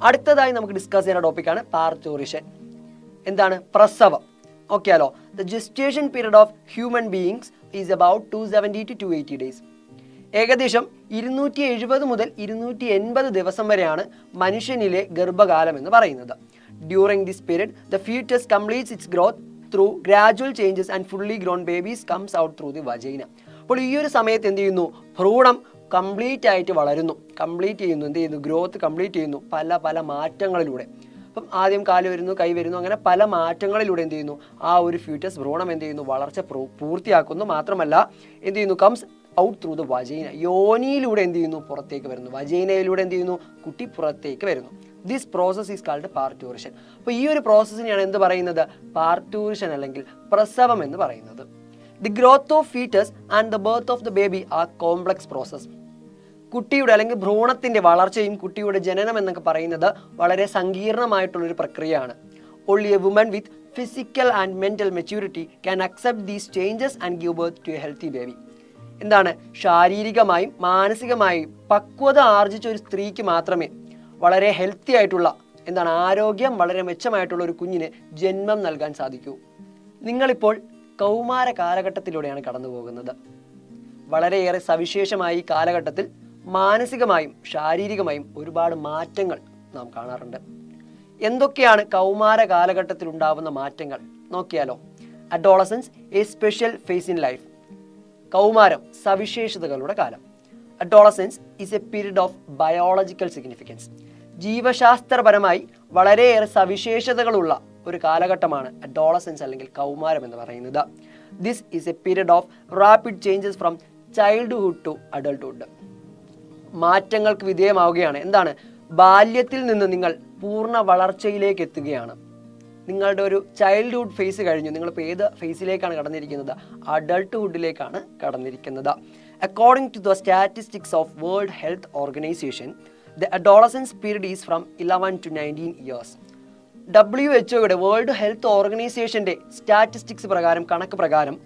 അടുത്തതായി നമുക്ക് ഡിസ്കസ് ചെയ്യുന്ന ടോപ്പിക്കാണ് പാർട്ടൂറിഷൻ. എന്താണ് പ്രസവം? ഓക്കെയാലോ. The gestation period of human beings is about 270 to 280 days. ഏകദേശം 270 മുതൽ 280 ദിവസം വരെയാണ് മനുഷ്യനിലെ ഗർഭകാലം എന്ന് പറയുന്നത്. During this period the foetus completes its growth through gradual changes and fully grown babies comes out through the vagina. അപ്പോൾ ഈ ഒരു സമയത്ത് എന്ത് ചെയ്യുന്നു? ഭ്രൂണം കംപ്ലീറ്റ് ആയിട്ട് വളരുന്നു, എന്ത് ചെയ്യുന്നു? ഗ്രോത്ത് കംപ്ലീറ്റ് ചെയ്യുന്നു പല പല മാറ്റങ്ങളിലൂടെ. അപ്പം ആദ്യം കാല് വരുന്നു, കൈ വരുന്നു, അങ്ങനെ പല മാറ്റങ്ങളിലൂടെ എന്ത് ചെയ്യുന്നു? ആ ഒരു ഫ്യൂറ്റസ് ഭ്രൂണം എന്ത് ചെയ്യുന്നു? വളർച്ച പൂർത്തിയാക്കുന്നു. മാത്രമല്ല എന്ത് ചെയ്യുന്നു? Comes out through the vagina. യോനിയിലൂടെ എന്ത് ചെയ്യുന്നു? പുറത്തേക്ക് വരുന്നു. വജൈനയിലൂടെ എന്ത് ചെയ്യുന്നു? കുട്ടി പുറത്തേക്ക് വരുന്നു. This process is called parturition. അപ്പോൾ ഈ ഒരു പ്രോസസ്സിനെയാണ് എന്ത് പറയുന്നത്? പാർട്ടൂറിഷൻ അല്ലെങ്കിൽ പ്രസവം എന്ന് പറയുന്നത്. The growth of foetus and the birth of the baby are complex process. കുട്ടിയുടെ അല്ലെങ്കിൽ ഭ്രൂണത്തിന്റെ വളർച്ചയും കുട്ടിയുടെ ജനനം എന്നൊക്കെ പറയുന്നത് വളരെ സങ്കീർണമായിട്ടുള്ളൊരു പ്രക്രിയയാണ്. Only a woman with physical and mental maturity can accept these changes and give birth to a healthy baby. എന്താണ്? ശാരീരികമായും മാനസികമായും പക്വത ആർജിച്ച ഒരു സ്ത്രീക്ക് മാത്രമേ വളരെ ഹെൽത്തി ആയിട്ടുള്ള, എന്താണ്, ആരോഗ്യം വളരെ മെച്ചമായിട്ടുള്ള ഒരു കുഞ്ഞിന് ജന്മം നൽകാൻ സാധിക്കൂ. നിങ്ങളിപ്പോൾ കൗമാര കാലഘട്ടത്തിലൂടെയാണ് കടന്നു പോകുന്നത്. വളരെയേറെ സവിശേഷമായ ഈ കാലഘട്ടത്തിൽ മാനസികമായും ശാരീരികമായും ഒരുപാട് മാറ്റങ്ങൾ നാം കാണാറുണ്ട്. എന്തൊക്കെയാണ് കൗമാര കാലഘട്ടത്തിൽ ഉണ്ടാവുന്ന മാറ്റങ്ങൾ നോക്കിയാലോ. Adolescence a special phase in life. കൗമാരം സവിശേഷതകളുടെ കാലം. Adolescence is a period of biological significance. ജീവശാസ്ത്രപരമായി വളരെയേറെ സവിശേഷതകളുള്ള ഒരു കാലഘട്ടമാണ് അഡോളസൻസ് അല്ലെങ്കിൽ കൗമാരം എന്ന് പറയുന്നത്. This is a period of rapid changes from childhood to adulthood. മാറ്റങ്ങൾക്ക് വിധേയമാവുകയാണ്. എന്താണ്? ബാല്യത്തിൽ നിന്ന് നിങ്ങൾ പൂർണ്ണ വളർച്ചയിലേക്ക് എത്തുകയാണ്. നിങ്ങളുടെ ഒരു ചൈൽഡ്ഹുഡ് ഫേസ് കഴിഞ്ഞു, നിങ്ങളിപ്പോൾ ഏത് ഫേസിലേക്കാണ് കടന്നിരിക്കുന്നത്? അഡൾട്ട്ഹുഡിലേക്കാണ് കടന്നിരിക്കുന്നത്. According to the statistics of World Health Organization, the adolescence period is from 11 to 19 years. WHO World Health ഓർഗനൈസേഷന്റെ സ്റ്റാറ്റിസ്റ്റിക്സ് പ്രകാരം, കണക്ക് പ്രകാരം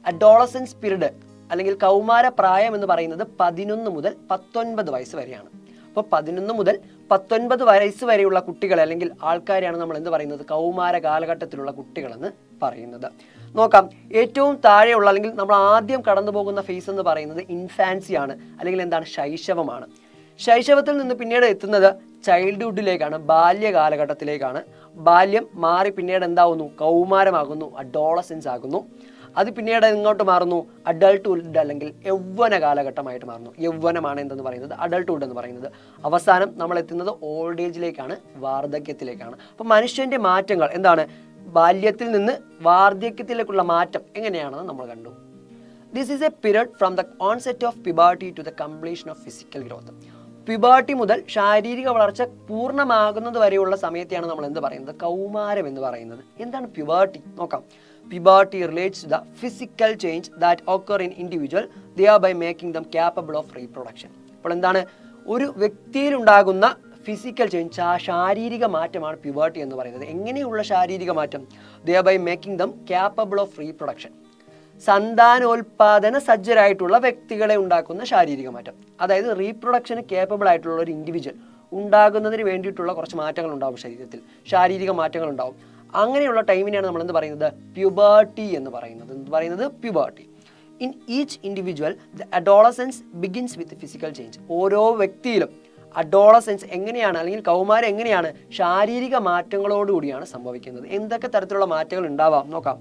അഡോളസൻസ് പീരീഡ് അല്ലെങ്കിൽ കൗമാര പ്രായം എന്ന് പറയുന്നത് 11 മുതൽ 19 വയസ്സ് വരെയാണ്. അപ്പോൾ 11 മുതൽ 19 വയസ്സ് വരെയുള്ള കുട്ടികളെ അല്ലെങ്കിൽ ആൾക്കാരെയാണ് നമ്മൾ എന്ത് പറയുന്നത്? കൗമാര കാലഘട്ടത്തിലുള്ള കുട്ടികളെന്ന് പറയുന്നത്. നോക്കാം. ഏറ്റവും താഴെയുള്ള അല്ലെങ്കിൽ നമ്മൾ ആദ്യം കടന്നു പോകുന്ന ഫേസ് എന്ന് പറയുന്നത് ഇൻഫാൻസി ആണ്, അല്ലെങ്കിൽ എന്താണ്? ശൈശവമാണ്. ശൈശവത്തിൽ നിന്ന് പിന്നീട് എത്തുന്നത് ചൈൽഡ്ഹുഡിലേക്കാണ്, ബാല്യകാലഘട്ടത്തിലേക്കാണ്. ബാല്യം മാറി പിന്നീട് എന്താവുന്നു? കൗമാരമാകുന്നു, അഡോളസൻസ് ആകുന്നു. അത് പിന്നീട് ഇങ്ങോട്ട് മാറുന്നു അഡൾട്ട്ഹുഡ് അല്ലെങ്കിൽ യൗവന കാലഘട്ടമായിട്ട് മാറുന്നു. യൗവനമാണ് എന്തെന്ന് പറയുന്നത്? അഡൾട്ട്ഹുഡ് എന്ന് പറയുന്നത്. അവസാനം നമ്മൾ എത്തുന്നത് ഓൾഡ് ഏജിലേക്കാണ്, വാർദ്ധക്യത്തിലേക്കാണ്. അപ്പം മനുഷ്യന്റെ മാറ്റങ്ങൾ എന്താണ്? ബാല്യത്തിൽ നിന്ന് വാർദ്ധക്യത്തിലേക്കുള്ള മാറ്റം എങ്ങനെയാണെന്ന് നമ്മൾ കണ്ടു. This is a period from the onset of puberty to the completion of physical growth. Puberty മുതൽ ശാരീരിക വളർച്ച പൂർണ്ണമാകുന്നത് വരെയുള്ള സമയത്തെയാണ് നമ്മൾ എന്ത് പറയുന്നത്? കൗമാരം എന്ന് പറയുന്നത്. എന്താണ് പ്യൂബർട്ടി? നോക്കാം. Puberty relates to the physical change that occur in individual, thereby making them capable of reproduction. അപ്പോൾ എന്താണ്? ഒരു വ്യക്തിയിൽ ഉണ്ടാകുന്ന ഫിസിക്കൽ ചേഞ്ച്, ആ ശാരീരിക മാറ്റമാണ് പ്യൂബർട്ടി എന്ന് പറയുന്നത്. എങ്ങനെയുള്ള ശാരീരിക മാറ്റം? thereby making them capable of reproduction. സന്താനോൽപാദന സജ്ജരായിട്ടുള്ള വ്യക്തികളെ ഉണ്ടാക്കുന്ന ശാരീരിക മാറ്റം. അതായത് റീപ്രൊഡക്ഷന് കേപ്പബിൾ ആയിട്ടുള്ള ഒരു ഇൻഡിവിജ്വൽ ഉണ്ടാകുന്നതിന് വേണ്ടിയിട്ടുള്ള കുറച്ച് മാറ്റങ്ങൾ ഉണ്ടാവും ശരീരത്തിൽ, ശാരീരിക മാറ്റങ്ങൾ ഉണ്ടാവും. അങ്ങനെയുള്ള ടൈമിനെയാണ് നമ്മൾ എന്ത് പറയുന്നത്? പ്യൂബർട്ടി എന്ന് പറയുന്നത്. Puberty. In each individual the adolescence begins with physical change. ഓരോ വ്യക്തിയിലും അഡോളസൻസ് എങ്ങനെയാണ് അല്ലെങ്കിൽ കൗമാരം എങ്ങനെയാണ്? ശാരീരിക മാറ്റങ്ങളോടുകൂടിയാണ് സംഭവിക്കുന്നത്. എന്തൊക്കെ തരത്തിലുള്ള മാറ്റങ്ങൾ ഉണ്ടാവാം നോക്കാം.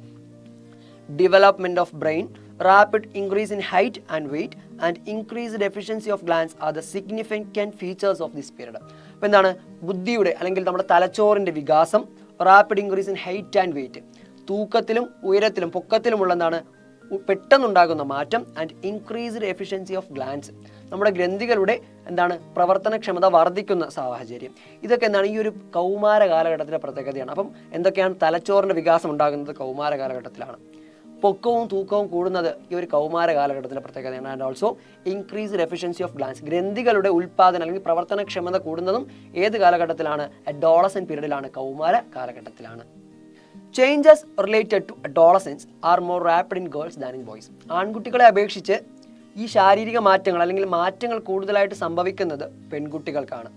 Development of brain, rapid increase in height and weight and increased efficiency of glands are the significant features of this period. അപ്പോൾ എന്താണ്? ബുദ്ധിയുടെ അല്ലെങ്കിൽ നമ്മുടെ തലച്ചോറിന്റെ വികാസം, rapid increase in height and weight, തൂക്കത്തിലും ഉയരത്തിലും പൊക്കത്തിലുമുള്ള എന്താണ്? പെട്ടെന്നുണ്ടാകുന്ന മാറ്റം, and increased efficiency of glands, നമ്മുടെ ഗ്രന്ഥികളുടെ എന്താണ്? പ്രവർത്തനക്ഷമത വർദ്ധിക്കുന്ന സാഹചര്യം. ഇതൊക്കെ എന്താണ്? ഈ ഒരു കൗമാര കാലഘട്ടത്തിലെ പ്രത്യേകതയാണ്. അപ്പം എന്തൊക്കെയാണ്? തലച്ചോറിന്റെ വികാസം ഉണ്ടാകുന്നത് കൗമാര കാലഘട്ടത്തിലാണ്. പൊക്കവും തൂക്കവും കൂടുന്നത് ഈ ഒരു കൗമാര കാലഘട്ടത്തിലെ പ്രത്യേകതയാണ്. And also increased efficiency of glands, ഗ്രന്ഥികളുടെ ഉൽപ്പാദനം അല്ലെങ്കിൽ പ്രവർത്തനക്ഷമത കൂടുന്നതും ഏത് കാലഘട്ടത്തിലാണ്? അഡോളസൻസ് പീരീഡിലാണ്, കൗമാര കാലഘട്ടത്തിലാണ്. Changes related to adolescence are more rapid in girls than in boys. ആൺകുട്ടികളെ അപേക്ഷിച്ച് ഈ ശാരീരിക മാറ്റങ്ങൾ അല്ലെങ്കിൽ മാറ്റങ്ങൾ കൂടുതലായിട്ട് സംഭവിക്കുന്നത് പെൺകുട്ടികൾക്കാണ്.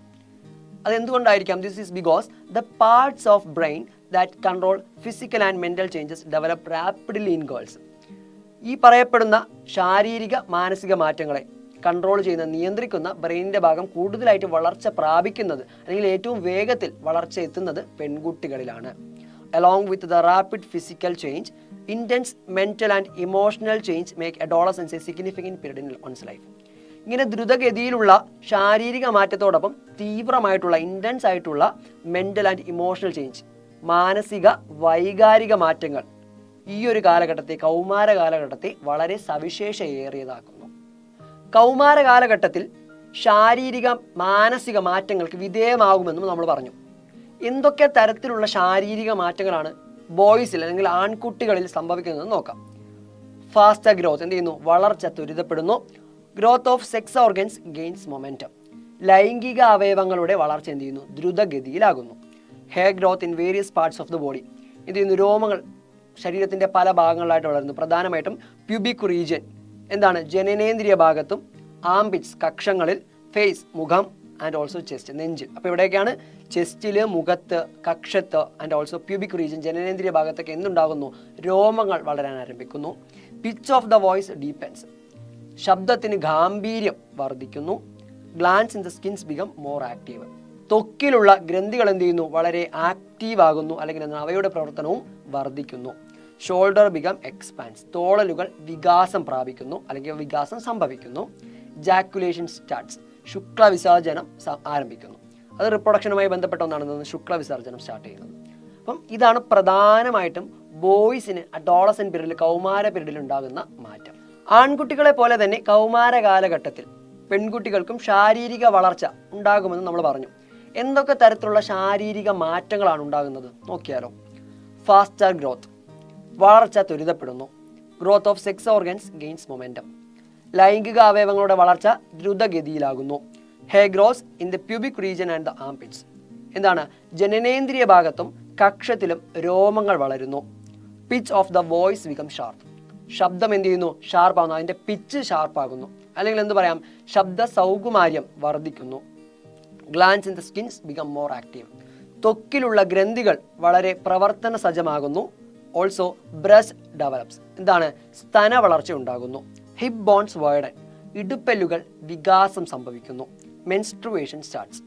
അതെന്തുകൊണ്ടായിരിക്കാം? This is because the parts of brain that control physical and mental changes develop rapidly in girls. ഈ പറയപ്പെടുന്ന ശാരീരിക മാനസിക മാറ്റങ്ങളെ കൺട്രോൾ ചെയ്യുന്ന, നിയന്ത്രിക്കുന്ന ബ്രെയിനിൻ്റെ ഭാഗം കൂടുതലായിട്ട് വളർച്ച പ്രാപിക്കുന്നത് അല്ലെങ്കിൽ ഏറ്റവും വേഗത്തിൽ വളർച്ച എത്തുന്നത് പെൺകുട്ടികളിലാണ്. Along with the rapid physical change, intense mental and emotional change make adolescence a significant period in one's life. ഇങ്ങനെ ദ്രുതഗതിയിലുള്ള ശാരീരിക മാറ്റത്തോടൊപ്പം തീവ്രമായിട്ടുള്ള ഇൻറ്റൻസ് ആയിട്ടുള്ള മെൻ്റൽ ആൻഡ് ഇമോഷണൽ ചേഞ്ച്, മാനസിക വൈകാരിക മാറ്റങ്ങൾ ഈ ഒരു കാലഘട്ടത്തെ, കൗമാര കാലഘട്ടത്തെ വളരെ സവിശേഷയേറിയതാക്കുന്നു. കൗമാര കാലഘട്ടത്തിൽ ശാരീരിക മാനസിക മാറ്റങ്ങൾക്ക് വിധേയമാകുമെന്നും നമ്മൾ പറഞ്ഞു. എന്തൊക്കെ തരത്തിലുള്ള ശാരീരിക മാറ്റങ്ങളാണ് ബോയ്സിൽ അല്ലെങ്കിൽ ആൺകുട്ടികളിൽ സംഭവിക്കുന്നതെന്ന് നോക്കാം. ഫാസ്റ്റർ ഗ്രോത്ത്, എന്ത് ചെയ്യുന്നു? വളർച്ച ത്വരിതപ്പെടുന്നു. Growth of sex organs gains momentum, ലൈംഗിക അവയവങ്ങളുടെ വളർച്ച എന്ത് ചെയ്യുന്നു? ദ്രുതഗതിയിലാകുന്നു. Hair growth in various parts of the body, എന്ത് ചെയ്യുന്നു? രോമങ്ങൾ ശരീരത്തിൻ്റെ പല ഭാഗങ്ങളായിട്ട് വളരുന്നു. പ്രധാനമായിട്ടും പ്യൂബിക് റീജിയൻ, എന്താണ്? ജനനേന്ദ്രിയ ഭാഗത്തും, ആംപിറ്റ്സ് കക്ഷങ്ങളിൽ, ഫേസ് മുഖം, ആൻഡ് ഓൾസോ ചെസ്റ്റ് നെഞ്ചിൽ. അപ്പോൾ ഇവിടെയൊക്കെയാണ് ചെസ്റ്റിൽ, മുഖത്ത്, കക്ഷത്ത് ആൻഡ് ഓൾസോ പ്യൂബിക് റീജിയൻ ജനനേന്ദ്രിയ ഭാഗത്തൊക്കെ എന്തുണ്ടാകുന്നു? രോമങ്ങൾ വളരാൻ ആരംഭിക്കുന്നു. Pitch of the voice deepens, ശബ്ദത്തിന് ഗാംഭീര്യം വർദ്ധിക്കുന്നു. Glands in the skins become more active, ത്വക്കിലുള്ള ഗ്രന്ഥികൾ എന്ത് ചെയ്യുന്നു? വളരെ ആക്റ്റീവ് ആകുന്നു, അല്ലെങ്കിൽ എന്താണ്? അവയുടെ പ്രവർത്തനവും വർദ്ധിക്കുന്നു. ഷോൾഡർ ബിക്കം എക്സ്പാൻസ്, തോളലുകൾ വികാസം പ്രാപിക്കുന്നു അല്ലെങ്കിൽ വികാസം സംഭവിക്കുന്നു. ജാക്കുലേഷൻ സ്റ്റാർട്ട്സ്, ശുക്ലവിസർജനം ആരംഭിക്കുന്നു. അത് റിപ്രൊഡക്ഷനുമായി ബന്ധപ്പെട്ട ഒന്നാണ് ശുക്ലവിസർജനം സ്റ്റാർട്ട് ചെയ്യുന്നത്. അപ്പം ഇതാണ് പ്രധാനമായിട്ടും ബോയ്സിന് അഡോളസെന്റ് പീരീഡിൽ, കൗമാര പീരീഡിൽ ഉണ്ടാകുന്ന മാറ്റം. ആൺകുട്ടികളെ പോലെ തന്നെ കൗമാര കാലഘട്ടത്തിൽ പെൺകുട്ടികൾക്കും ശാരീരിക വളർച്ച ഉണ്ടാകുമെന്ന് നമ്മൾ പറഞ്ഞു. എന്തൊക്കെ തരത്തിലുള്ള ശാരീരിക മാറ്റങ്ങളാണ് ഉണ്ടാകുന്നത് നോക്കിയാലോ? ഫാസ്റ്റർ ഗ്രോത്ത്, വളർച്ച ത്വരിതപ്പെടുന്നു. Growth of sex organs gains momentum, ലൈംഗിക അവയവങ്ങളുടെ വളർച്ച ദ്രുതഗതിയിലാകുന്നു. Hair grows in the pubic region and the armpits, എന്താണ്? ജനനേന്ദ്രിയ ഭാഗത്തും കക്ഷത്തിലും രോമങ്ങൾ വളരുന്നു. Pitch of the voice become sharp, ശബ്ദം എന്ത് ചെയ്യുന്നു? ഷാർപ്പാകുന്നു, അതിൻ്റെ പിച്ച് ഷാർപ്പാകുന്നു, അല്ലെങ്കിൽ എന്ത് പറയാം? ശബ്ദ സൗകുമാര്യം വർദ്ധിക്കുന്നു. Glands in the skins become more active, ത്വക്കിലുള്ള ഗ്രന്ഥികൾ വളരെ പ്രവർത്തന സജ്ജമാകുന്നു. ഓൾസോ ബ്രസ്റ്റ് ഡെവലപ്സ്, എന്താണ്? സ്തന വളർച്ച ഉണ്ടാകുന്നു. ഹിപ്പ് ബോൺസ് വൈഡൻ, ഇടുപ്പെല്ലുകൾ വികാസം സംഭവിക്കുന്നു. മെൻസ്ട്രുവേഷൻ സ്റ്റാർട്ട്സ്,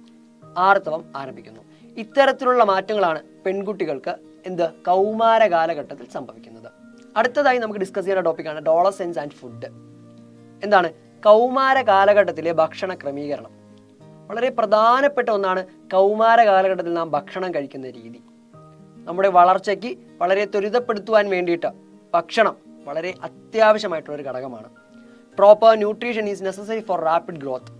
ആർത്തവം ആരംഭിക്കുന്നു. ഇത്തരത്തിലുള്ള മാറ്റങ്ങളാണ് പെൺകുട്ടികൾക്ക് കൗമാര കാലഘട്ടത്തിൽ സംഭവിക്കുന്നത്. അടുത്തതായി നമുക്ക് ഡിസ്കസ് ചെയ്യുന്ന ടോപ്പിക്കാണ് അഡോളസെൻസ് ആൻഡ് ഫുഡ്. എന്താണ്? കൗമാര കാലഘട്ടത്തിലെ ഭക്ഷണ ക്രമീകരണം വളരെ പ്രധാനപ്പെട്ട ഒന്നാണ്. കൗമാര കാലഘട്ടത്തിൽ നാം ഭക്ഷണം കഴിക്കുന്ന രീതി നമ്മുടെ വളർച്ചയ്ക്ക് വളരെ ത്വരിതപ്പെടുത്തുവാൻ വേണ്ടിയിട്ട് ഭക്ഷണം വളരെ അത്യാവശ്യമായിട്ടുള്ളൊരു ഘടകമാണ്. Proper nutrition is necessary four rapid growth.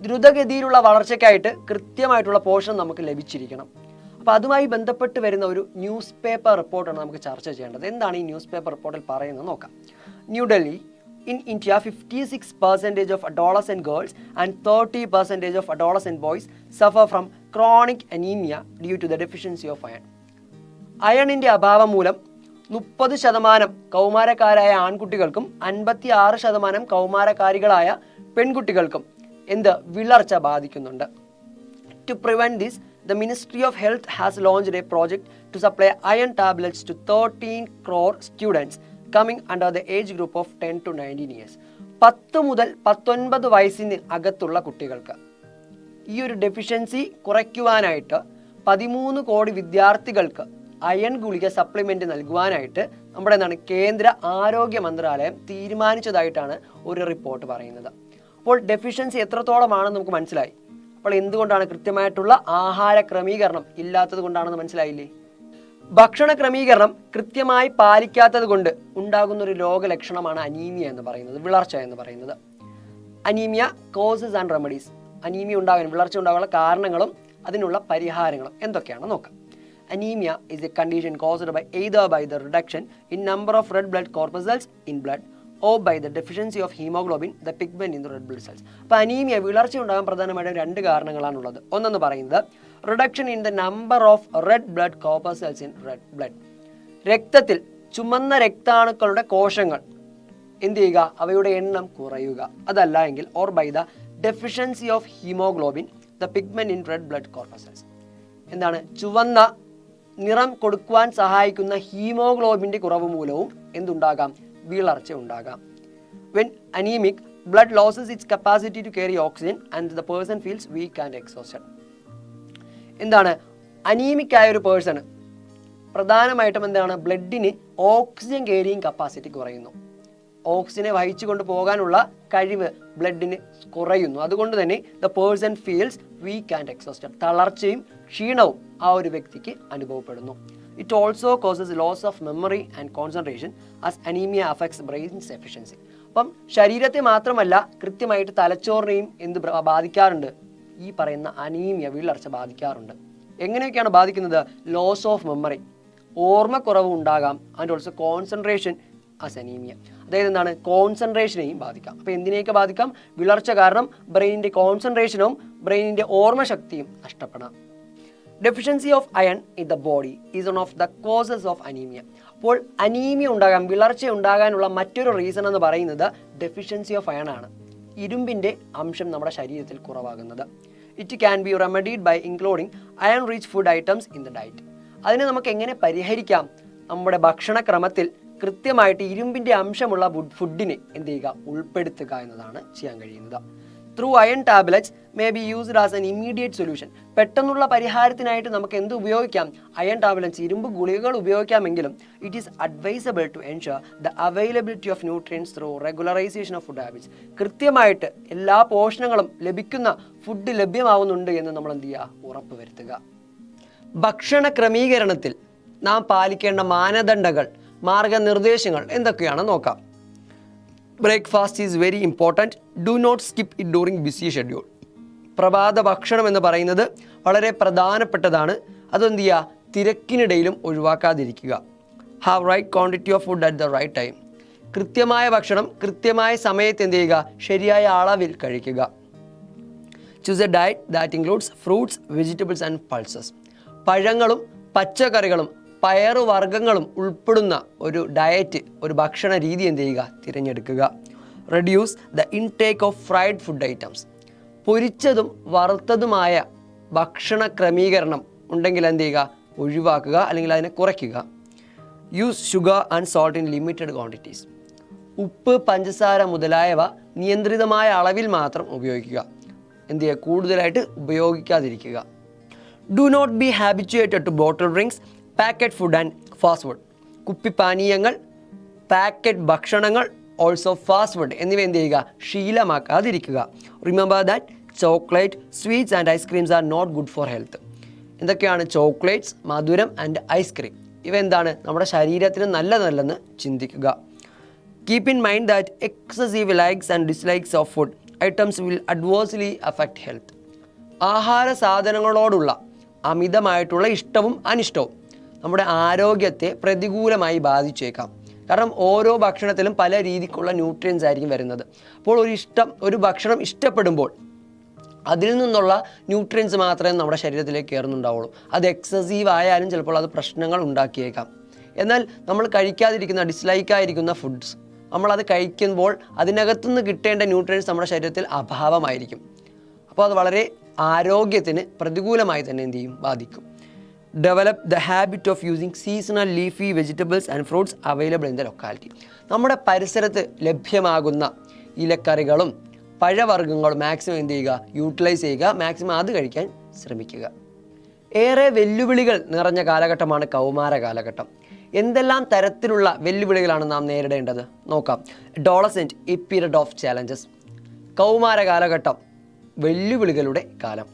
ദ്രുതഗതിയിലുള്ള വളർച്ചയ്ക്കായിട്ട് കൃത്യമായിട്ടുള്ള പോഷണം നമുക്ക് ലഭിച്ചിരിക്കണം. അപ്പോൾ അതുമായി ബന്ധപ്പെട്ട് വരുന്ന ഒരു ന്യൂസ് പേപ്പർ റിപ്പോർട്ടാണ് നമുക്ക് ചർച്ച ചെയ്യേണ്ടത്. എന്താണ് ഈ ന്യൂസ് പേപ്പർ റിപ്പോർട്ടിൽ പറയുന്നത് നോക്കാം. New Delhi, in India, 56% of adolescent girls and 30% of adolescent boys suffer from chronic anemia due to the deficiency of iron. അയണിൻ്റെ അഭാവം മൂലം 30% കൗമാരക്കാരായ ആൺകുട്ടികൾക്കും 56% കൗമാരക്കാരികളായ പെൺകുട്ടികൾക്കും വിളർച്ച ബാധിക്കുന്നുണ്ട്. To prevent this, the Ministry of Health has launched a project to supply iron tablets to 13 crore students coming under the age group of 10 to 19 years. 10 മുതൽ 19 വയസ്സിന് അകത്തുള്ള കുട്ടികൾക്ക് ഈ ഒരു ഡെഫിഷ്യൻസി കുറയ്ക്കുവാനായിട്ട് 13 കോടി വിദ്യാർത്ഥികൾക്ക് അയൺ ഗുളിക സപ്ലിമെൻ്റ് നൽകുവാനായിട്ട് നമ്മുടെ കേന്ദ്ര ആരോഗ്യ മന്ത്രാലയം തീരുമാനിച്ചതായിട്ടാണ് ഒരു റിപ്പോർട്ട് പറയുന്നത്. അപ്പോൾ ഡെഫിഷ്യൻസി എത്രത്തോളമാണെന്ന് നമുക്ക് മനസ്സിലായി. അപ്പോൾ എന്തുകൊണ്ടാണ്? കൃത്യമായിട്ടുള്ള ആഹാര ക്രമീകരണം ഇല്ലാത്തത് കൊണ്ടാണെന്ന് മനസ്സിലായില്ലേ? ഭക്ഷണ ക്രമീകരണം കൃത്യമായി പാലിക്കാത്തത് കൊണ്ട് ഉണ്ടാകുന്ന ഒരു രോഗലക്ഷണമാണ് അനീമിയ എന്ന് പറയുന്നത്, വിളർച്ച എന്ന് പറയുന്നത്. Anaemia causes and remedies, anaemia ഉണ്ടാകാൻ, വിളർച്ച ഉണ്ടാകാനുള്ള കാരണങ്ങളും അതിനുള്ള പരിഹാരങ്ങളും എന്തൊക്കെയാണെന്ന് നോക്കാം. Anemia is a condition caused by either by the reduction in number of red blood corpuscles in blood or by the deficiency of hemoglobin, the pigment in the red blood cells. അപ്പോൾ anaemia, വിളർച്ച ഉണ്ടാകാൻ പ്രധാനമായിട്ടും 2 കാരണങ്ങളാണുള്ളത്. ഒന്നെന്ന് പറയുന്നത് reduction in the number of red blood corpuscles in red blood, രക്തത്തിൽ ചുമന്ന രക്താണുക്കളുടെ കോശങ്ങൾ അവയുടെ എണ്ണം കുറയുക. അതല്ല എങ്കിൽ or by the deficiency of haemoglobin, the pigment in red blood corpuscles. എന്താണ്? ചുവന്ന നിറം കൊടുക്കുവാൻ സഹായിക്കുന്ന ഹീമോഗ്ലോബിൻ്റെ കുറവ് മൂലവും എന്തുണ്ടാകാം? വിളർച്ച ഉണ്ടാകാം. When anaemic, blood loses its capacity to carry oxygen and the person feels weak and exhausted. എന്താണ്? അനീമിക് ആയ ഒരു പേഴ്സൺ പ്രധാനമായിട്ടും എന്താണ്? ബ്ലഡിന് ഓക്സിജൻ ക്യാരിയിങ് കപ്പാസിറ്റി കുറയുന്നു. ഓക്സിജനെ വഹിച്ചു കൊണ്ട് പോകാനുള്ള കഴിവ് ബ്ലഡിന് കുറയുന്നു. അതുകൊണ്ട് തന്നെ the person feels weak and exhausted. തളർച്ചയും ക്ഷീണവും ആ ഒരു വ്യക്തിക്ക് അനുഭവപ്പെടുന്നു. It also causes loss of memory and concentration as anaemia affects brain's efficiency. അപ്പം ശരീരത്തെ മാത്രമല്ല കൃത്യമായിട്ട് തലച്ചോറിനെയും എന്ത് ബാധിക്കാറുണ്ട്? ഈ പറയുന്ന അനീമിയ, വിളർച്ച ബാധിക്കാറുണ്ട്. എങ്ങനെയൊക്കെയാണ് ബാധിക്കുന്നത്? ലോസ് ഓഫ് മെമ്മറി, ഓർമ്മക്കുറവ് ഉണ്ടാകാം. And also concentration as anaemia, അതായത് എന്താണ്? കോൺസെൻട്രേഷനെയും ബാധിക്കാം. അപ്പോൾ എന്തിനെയൊക്കെ ബാധിക്കാം? വിളർച്ച കാരണം ബ്രെയിനിൻ്റെ കോൺസെൻട്രേഷനും ബ്രെയിനിൻ്റെ ഓർമ്മശക്തിയും നഷ്ടപ്പെടാം. Deficiency of iron in the body is one of the causes of anaemia. അപ്പോൾ അനീമിയ ഉണ്ടാകാൻ, വിളർച്ച ഉണ്ടാകാനുള്ള മറ്റൊരു റീസൺ എന്ന് പറയുന്നത് ഡെഫിഷ്യൻസി ഓഫ് അയൺ ആണ്. ഇരുമ്പിൻ്റെ അംശം നമ്മുടെ ശരീരത്തിൽ കുറവാകുന്നത്. It can be remedied by including iron rich food items in the diet. അതിനെ നമുക്ക് എങ്ങനെ പരിഹരിക്കാം? നമ്മുടെ ഭക്ഷണക്രമത്തിൽ കൃത്യമായിട്ട് ഇരുമ്പിൻ്റെ അംശമുള്ള ഫുഡിനെ എന്ത് ചെയ്യുക? ഉൾപ്പെടുത്തുക എന്നതാണ് ചെയ്യാൻ കഴിയുന്നത്. Through iron tablets may be used as an immediate solution. പെട്ടെന്നുള്ള പരിഹാരത്തിനായിട്ട് നമുക്ക് എന്ത് ഉപയോഗിക്കാം? അയൺ ടാബ്ലറ്റ്സ്, ഇരുമ്പ് ഗുളികകൾ ഉപയോഗിക്കാമെങ്കിലും it is advisable to ensure the availability of nutrients through regularisation of food habits. കൃത്യമായിട്ട് എല്ലാ പോഷണങ്ങളും ലഭിക്കുന്ന ഫുഡ് ലഭ്യമാവുന്നുണ്ട് എന്ന് നമ്മൾ എന്ത് ചെയ്യുക? ഉറപ്പ് വരുത്തുക. ഭക്ഷണ ക്രമീകരണത്തിൽ നാം പാലിക്കേണ്ട മാനദണ്ഡങ്ങൾ, മാർഗനിർദ്ദേശങ്ങൾ എന്തൊക്കെയാണെന്ന് നോക്കാം. Breakfast is very important. Do not skip it during busy schedule. പ്രഭാത ഭക്ഷണം എന്ന് പറയുന്നത് വളരെ പ്രധാനപ്പെട്ടതാണ്. അതെന്ത് ചെയ്യുക? തിരക്കിനിടയിലും ഒഴിവാക്കാതിരിക്കുക. Have right quantity of food at the right time. കൃത്യമായ ഭക്ഷണം കൃത്യമായ സമയത്ത് എന്ത് ചെയ്യുക? ശരിയായ അളവിൽ കഴിക്കുക. Choose a diet that includes fruits, vegetables and pulses. പഴങ്ങളും പച്ചക്കറികളും പയറുവർഗ്ഗങ്ങളും ഉൾപ്പെടുന്ന ഒരു ഡയറ്റ്, ഒരു ഭക്ഷണ രീതി എന്ത് ചെയ്യുക? തിരഞ്ഞെടുക്കുക. Reduce the intake of fried food items. പൊരിച്ചതും വറുത്തതുമായ ഭക്ഷണ ക്രമീകരണം ഉണ്ടെങ്കിൽ എന്ത് ചെയ്യുക? ഒഴിവാക്കുക, അല്ലെങ്കിൽ അതിനെ കുറയ്ക്കുക. Use sugar and salt in limited quantities. ഉപ്പ്, പഞ്ചസാര മുതലായവ നിയന്ത്രിതമായ അളവിൽ മാത്രം ഉപയോഗിക്കുക. എന്ത് ചെയ്യുക? കൂടുതലായിട്ട് ഉപയോഗിക്കാതിരിക്കുക. Do not be habituated to bottle drinks, packet food and fast food. കുപ്പിപ്പാനീയങ്ങൾ, പാക്കറ്റ് ഭക്ഷണങ്ങൾ, ഓൾസോ ഫാസ്റ്റ് ഫുഡ് എന്നിവ എന്ത് ചെയ്യുക? ശീലമാക്കാതിരിക്കുക. Remember that chocolate, sweets and ice creams are not good for health. എന്തൊക്കെയാണ് ചോക്ലേറ്റ്സ്, മധുരം ആൻഡ് ഐസ്ക്രീം? ഇവ എന്താണ്? നമ്മുടെ ശരീരത്തിന് നല്ലതല്ലെന്ന് ചിന്തിക്കുക. Keep in mind that excessive likes and dislikes of food items will adversely affect health. ആഹാര സാധനങ്ങളോടുള്ള അമിതമായിട്ടുള്ള ഇഷ്ടവും അനിഷ്ടവും നമ്മുടെ ആരോഗ്യത്തെ പ്രതികൂലമായി ബാധിച്ചേക്കാം. കാരണം ഓരോ ഭക്ഷണത്തിലും പല രീതിക്കുള്ള ന്യൂട്രിയൻസ് ആയിരിക്കും വരുന്നത്. അപ്പോൾ ഒരു ഭക്ഷണം ഇഷ്ടപ്പെടുമ്പോൾ അതിൽ നിന്നുള്ള ന്യൂട്രിയൻസ് മാത്രമേ നമ്മുടെ ശരീരത്തിലേക്ക് കയറുന്നുണ്ടാവുള്ളൂ. അത് എക്സസീവ് ആയാലും ചിലപ്പോൾ അത് പ്രശ്നങ്ങൾ ഉണ്ടാക്കിയേക്കാം. എന്നാൽ നമ്മൾ കഴിക്കാതിരിക്കുന്ന, ഡിസ്ലൈക്കായിരിക്കുന്ന ഫുഡ്സ് നമ്മളത് കഴിക്കുമ്പോൾ അതിനകത്തുനിന്ന് കിട്ടേണ്ട ന്യൂട്രിയൻസ് നമ്മുടെ ശരീരത്തിൽ അഭാവമായിരിക്കും. അപ്പോൾ അത് വളരെ ആരോഗ്യത്തിന് പ്രതികൂലമായി തന്നെ എന്ത് ചെയ്യും? ബാധിക്കും. Develop the habit of using seasonal leafy vegetables and fruits available in the locality. നമ്മുടെ പരിസരത്ത് ലഭ്യമാകുന്ന ഇലക്കറികളും പഴവർഗ്ഗങ്ങളും മാക്സിമം എന്ത് ചെയ്യുക? യൂട്ടിലൈസ് ചെയ്യുക. മാക്സിമം അത് കഴിക്കാൻ ശ്രമിക്കുക. ഏറെ വെല്ലുവിളികൾ നിറഞ്ഞ കാലഘട്ടമാണ് കൗമാര കാലഘട്ടം. എന്തെല്ലാം തരത്തിലുള്ള വെല്ലുവിളികളാണ് നാം നേരിടേണ്ടത്? നോക്കാം. Adolescent, A period of challenges. കൗമാര കാലഘട്ടം വെല്ലുവിളികളുടെ കാലം.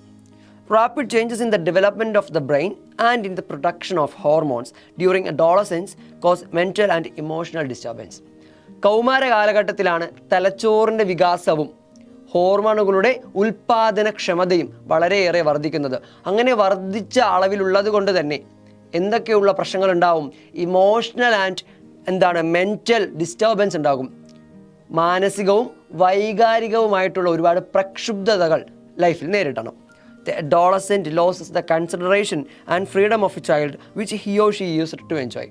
Rapid changes in the development of the brain and in the production of hormones during adolescence cause mental and emotional disturbance. കൗമാര കാലഘട്ടത്തിലാണ് തലച്ചോറിൻ്റെ വികാസവും ഹോർമോണുകളുടെ ഉൽപാദനക്ഷമതയും വളരെയേറെ വർദ്ധിക്കുന്നത്. അങ്ങനെ വർദ്ധിച്ച അളവിലുള്ളത് കൊണ്ട് തന്നെ എന്തൊക്കെയുള്ള പ്രശ്നങ്ങളുണ്ടാവും? ഇമോഷണൽ ആൻഡ് മെൻ്റൽ ഡിസ്റ്റർബൻസ് ഉണ്ടാകും. മാനസികവും വൈകാരികവുമായിട്ടുള്ള ഒരുപാട് പ്രക്ഷുബ്ധതകൾ ലൈഫിൽ നേരിടണം. The adolescent loses the consideration and freedom of a child which he or she used to enjoy.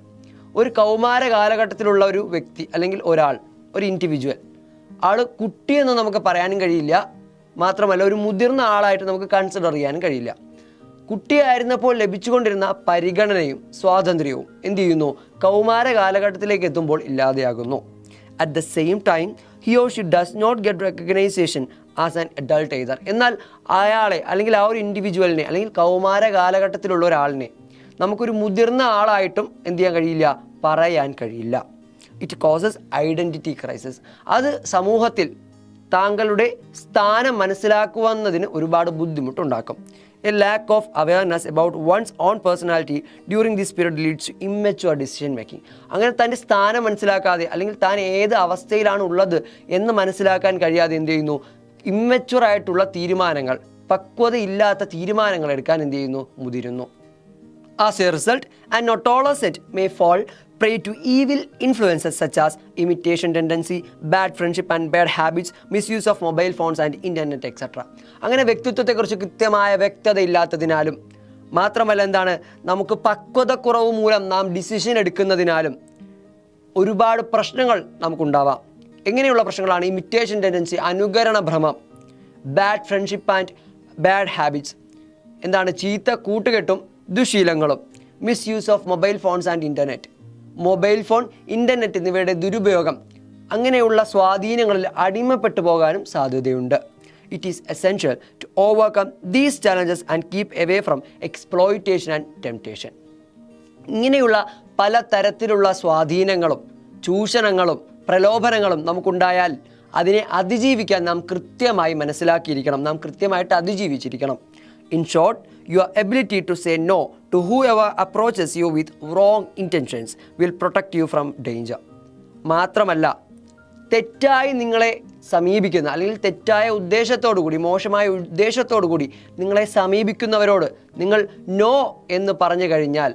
ഒരു കൗമാര കാലഘട്ടത്തിലുള്ള ഒരു വ്യക്തി അല്ലെങ്കിൽ ഒരാൾ, ഒരു ഇൻഡിവിജ്വൽ, ആൾ കുട്ടിയെന്ന് നമുക്ക് പറയാനും കഴിയില്ല, മാത്രമല്ല ഒരു മുതിർന്ന ആളായിട്ട് നമുക്ക് കൺസിഡർ ചെയ്യാനും കഴിയില്ല. കുട്ടിയായിരുന്നപ്പോൾ ലഭിച്ചുകൊണ്ടിരുന്ന പരിഗണനയും സ്വാതന്ത്ര്യവും എന്ത് ചെയ്യുന്നു, കൗമാര കാലഘട്ടത്തിലേക്ക് എത്തുമ്പോൾ ഇല്ലാതെയാകുന്നു. At the same time he or she does not get recognition as an adult either. എന്നാൽ അയാളെ അല്ലെങ്കിൽ ആ ഒരു ഇൻഡിവിജ്വലിനെ അല്ലെങ്കിൽ കൗമാര കാലഘട്ടത്തിലുള്ള ഒരാളിനെ നമുക്കൊരു മുതിർന്ന ആളായിട്ടും എന്ത് ചെയ്യാൻ കഴിയില്ല, പറയാൻ കഴിയില്ല. It causes identity crisis. അത് സമൂഹത്തിൽ താങ്കളുടെ സ്ഥാനം മനസ്സിലാക്കുവാന്നതിന് ഒരുപാട് ബുദ്ധിമുട്ടുണ്ടാക്കും. A lack of awareness about one's own personality during this period leads to immature decision making. അങ്ങനെ തൻ്റെ സ്ഥാനം മനസ്സിലാക്കാതെ അല്ലെങ്കിൽ താൻ ഏത് അവസ്ഥയിലാണ് ഉള്ളത് എന്ന് മനസ്സിലാക്കാൻ കഴിയാതെ എന്ത് ചെയ്യുന്നു, ഇമ്മച്വർ ആയിട്ടുള്ള തീരുമാനങ്ങൾ, പക്വതയില്ലാത്ത തീരുമാനങ്ങൾ എടുക്കാൻ എന്ത് ചെയ്യുന്നു, മുതിരുന്നു. As a result, an adolescent may fall prey to evil influences such as imitation tendency, bad friendship and bad habits, misuse of mobile phones and internet etc. അങ്ങനെ വ്യക്തിത്വത്തെക്കുറിച്ച് കൃത്യമായ വ്യക്തത ഇല്ലാത്തതിനാലും മാത്രമല്ല എന്താണ്, നമുക്ക് പക്വതക്കുറവ് മൂലം നാം ഡിസിഷൻ എടുക്കുന്നതിനാലും ഒരുപാട് പ്രശ്നങ്ങൾ നമുക്കുണ്ടാവാം. എങ്ങനെയുള്ള പ്രശ്നങ്ങളാണ്? ഇമിറ്റേഷൻ ടെൻഡൻസി, അനുകരണ ഭ്രമം, bad friendship and bad habits, എന്താണ്, ചീത്ത കൂട്ടുകെട്ടും ദുശീലങ്ങളും, misuse of mobile phones and internet, mobile phone, internet എന്നിവയുടെ ദുരുപയോഗം, അങ്ങനെയുള്ള സ്വാധീനങ്ങളിൽ അടിമപ്പെട്ടു പോകാനും സാധ്യതയുണ്ട്. It is essential to overcome these challenges and keep away from exploitation and temptation. ഇങ്ങനെയുള്ള പല തരത്തിലുള്ള സ്വാധീനങ്ങളും ചൂഷണങ്ങളും പ്രലോഭനങ്ങളും നമുക്കുണ്ടായാൽ അതിനെ അതിജീവിക്കാൻ നാം കൃത്യമായി മനസ്സിലാക്കിയിരിക്കണം, നാം കൃത്യമായിട്ട് അതിജീവിച്ചിരിക്കണം. In short, your ability to say no to whoever approaches you with wrong intentions will protect you from danger. മാത്രമല്ല, തെറ്റായി നിങ്ങളെ സമീപിക്കുന്ന അല്ലെങ്കിൽ തെറ്റായ ഉദ്ദേശത്തോടു കൂടി, മോശമായ ഉദ്ദേശത്തോടു കൂടി നിങ്ങളെ സമീപിക്കുന്നവരോട് നിങ്ങൾ നോ എന്ന് പറഞ്ഞു കഴിഞ്ഞാൽ